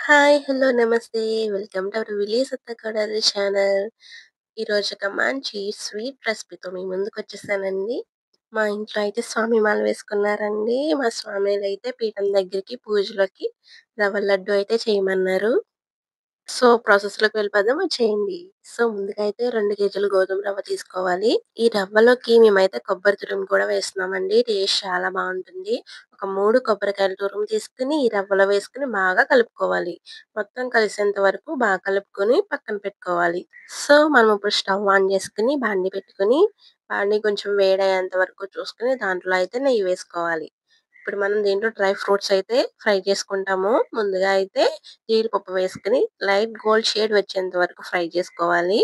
Hi. Hello. నమస్తే. Welcome to our village Sattakodalu channel. ఈరోజు ఒక మంచి స్వీట్ రెసిపీతో మీ ముందుకొచ్చేసానండి. మా ఇంట్లో అయితే స్వామి మాల వేసుకున్నారండి. మా స్వామిలైతే పీఠం దగ్గరికి పూజలోకి రవ్వ లడ్డు అయితే చేయమన్నారు. సో, ప్రాసెస్‌లోకి వెళ్ళిపోదాం వచ్చేయండి. సో, ముందుగా అయితే 2 కేజీలు గోధుమ రవ్వ తీసుకోవాలి. ఈ రవ్వలోకి మేమైతే కొబ్బరి తురుము కూడా వేస్తున్నామండి. టేస్ట్ చాలా బావుంటుంది. ఒక 3 కొబ్బరికాయల తురుము తీసుకొని, ఈ రవ్వలో వేసుకొని బాగా కలుపుకోవాలి. మొత్తం కలిసేంత వరకు బాగా కలుపుకొని పక్కన పెట్టుకోవాలి. సో, మనం ఇప్పుడు స్టవ్ ఆన్ చేసుకొని బాండీ పెట్టుకొని, బాండీ కొంచెం వేడయ్యేంత వరకు చూసుకొని దాంట్లో అయితే నెయ్యి వేసుకోవాలి. ఇప్పుడు మనం దీంట్లో డ్రై ఫ్రూట్స్ అయితే ఫ్రై చేసుకుంటాము. ముందుగా అయితే జీడిపప్పు వేసుకొని లైట్ గోల్డ్ షేడ్ వచ్చేంత వరకు ఫ్రై చేసుకోవాలి.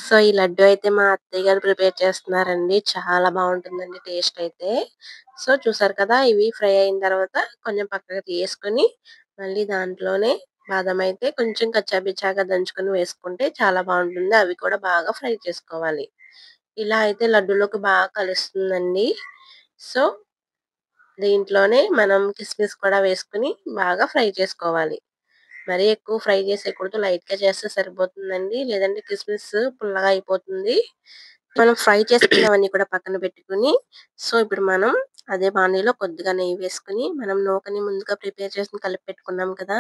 సో, ఈ లడ్డు అయితే మా అత్తయ్య గారు ప్రిపేర్ చేస్తున్నారండి. చాలా బావుంటుందండి టేస్ట్ అయితే. సో, చూసారు కదా! ఇవి ఫ్రై అయిన తర్వాత కొంచెం పక్కకు తీసుకొని మళ్ళీ దాంట్లోనే బాదం అయితే కొంచెం కచ్చాపిచ్చాగా దంచుకొని వేసుకుంటే చాలా బావుంటుంది. అవి కూడా బాగా ఫ్రై చేసుకోవాలి. ఇలా అయితే లడ్డూలోకి బాగా కలుస్తుందండి. సో, దీంట్లోనే మనం కిస్మిస్ కూడా వేసుకొని బాగా ఫ్రై చేసుకోవాలి. మరీ ఎక్కువ ఫ్రై చేసేయకూడదు. లైట్‌గా చేస్తే సరిపోతుందండి. లేదంటే కిస్మిస్ పుల్లగా అయిపోతుంది. మనం ఫ్రై చేసుకున్నవన్నీ కూడా పక్కన పెట్టుకొని, సో, ఇప్పుడు మనం అదే బాండీలో కొద్దిగా నెయ్యి వేసుకొని, మనం నూకని ముందుగా ప్రిపేర్ చేసుకొని కలిపి పెట్టుకున్నాం కదా!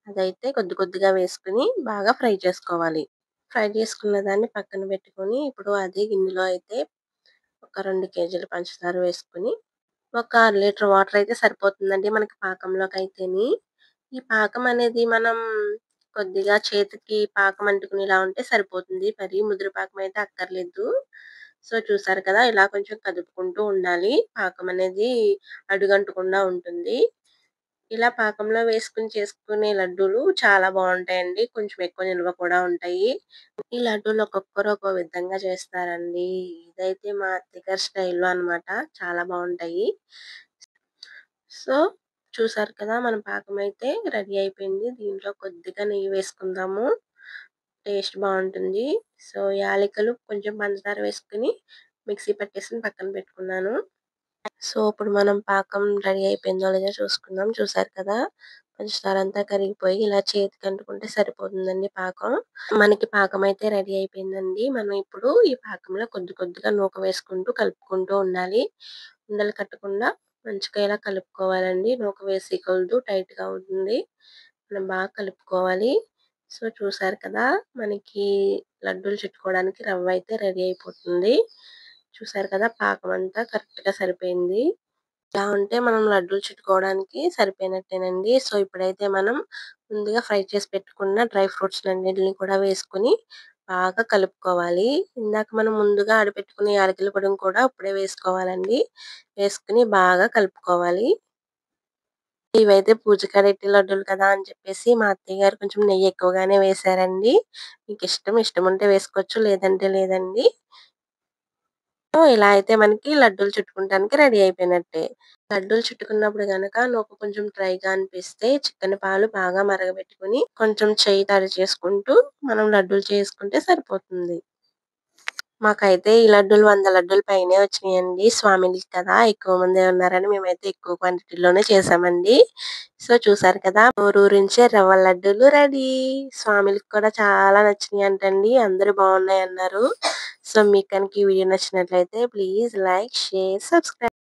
అదైతే కొద్ది కొద్దిగా వేసుకొని బాగా ఫ్రై చేసుకోవాలి. ఫ్రై చేసుకున్న దాన్ని పక్కన పెట్టుకొని, ఇప్పుడు అదే గిన్నెలో అయితే ఒక 2 కేజీల పంచదార వేసుకొని ఒక 1/2 లీటర్ వాటర్ అయితే సరిపోతుందండి మనకి పాకంలోకైతేని. ఈ పాకం అనేది మనం కొద్దిగా చేతికి పాకం అంటుకునేలా ఉంటే సరిపోతుంది. మరీ ముదురు పాకం అయితే అక్కర్లేదు. సో, చూసారు కదా! ఇలా కొంచెం కదుపుకుంటూ ఉండాలి. పాకం అనేది అడుగంటకుండా ఉంటుంది. ఇలా పాకంలో వేసుకొని చేసుకునే లడ్డూలు చాలా బావుంటాయండి. కొంచెం ఎక్కువ నిల్వ కూడా ఉంటాయి. ఈ లడ్డూలు ఒక్కొక్కరు ఒక్కో విధంగా చేస్తారండి. ఇదైతే మా అత్తగారి స్టైల్‌లో అన్నమాట. చాలా బావుంటాయి. సో, చూసారు కదా! మన పాకమైతే రెడీ అయిపోయింది. దీంట్లో కొద్దిగా నెయ్యి వేసుకుందాము. టేస్ట్ బావుంటుంది. సో, యాలకులు, కొంచెం పంచదార వేసుకొని మిక్సీ పట్టేసుకొని పక్కన పెట్టుకున్నాను. సో, ఇప్పుడు మనం పాకం రెడీ అయిపోయిందో లేదో చూసుకుందాం. చూసారు కదా! పంచదార అంతా కరిగిపోయి ఇలా చేతికి అంటుకుంటే సరిపోతుందండి పాకం. మనకి పాకం అయితే రెడీ అయిపోయిందండి. మనం ఇప్పుడు ఈ పాకంలో కొద్ది కొద్దిగా నూక వేసుకుంటూ కలుపుకుంటూ ఉండాలి. ఉండలు కట్టకుండా మంచిగా ఇలా కలుపుకోవాలండి. నూక వేసే కొలదు టైట్‌గా అవుతుంది. మనం బాగా కలుపుకోవాలి. సో, చూసారు కదా! మనకి లడ్డూలు చుట్టుకోవడానికి రవ్వ అయితే రెడీ అయిపోతుంది. చూసారు కదా! పాకం అంతా కరెక్ట్‌గా సరిపోయింది. ఇలా ఉంటే మనం లడ్డూలు చుట్టుకోవడానికి సరిపోయినట్టేనండి. సో, ఇప్పుడైతే మనం ముందుగా ఫ్రై చేసి పెట్టుకున్న డ్రై ఫ్రూట్స్‌లన్నిటిని కూడా వేసుకొని బాగా కలుపుకోవాలి. ఇందాక మనం ముందుగా ఆడపెట్టుకున్న యాలకుల పొడిని కూడా అప్పుడే వేసుకోవాలండి. వేసుకొని బాగా కలుపుకోవాలి. ఇవైతే పూజకాడెట్టి లడ్డూలు కదా అని చెప్పేసి మా అత్తయ్య గారు కొంచెం నెయ్యి ఎక్కువగానే వేశారండి. ఇష్టం ఉంటే వేసుకోవచ్చు. లేదంటే లేదండి. సో, ఇలా అయితే మనకి లడ్డూలు చుట్టుకుంటానికి రెడీ అయిపోయినట్టే. లడ్డూలు చుట్టుకున్నప్పుడు గనక నూక కొంచెం డ్రైగా అనిపిస్తే చిక్కని పాలు బాగా మరగబెట్టుకొని కొంచెం చెయ్యి తడి చేసుకుంటూ మనం లడ్డూలు చేసుకుంటే సరిపోతుంది. మాకైతే ఈ లడ్డూలు 100 లడ్డూలు పైనే వచ్చినాయండి. స్వామిలికి కదా! ఎక్కువ మందే ఉన్నారని మేమైతే ఎక్కువ క్వాంటిటీలోనే చేశామండి. సో, చూసారు కదా! నోరూరించే రవ్వ లడ్డూలు రెడీ. స్వామిలికి కూడా చాలా నచ్చినాయంటండి. అందరూ బాగున్నాయన్నారు. సో, మీకు కనుక ఈ వీడియో నచ్చినట్లయితే ప్లీజ్ లైక్, షేర్, సబ్స్క్రైబ్.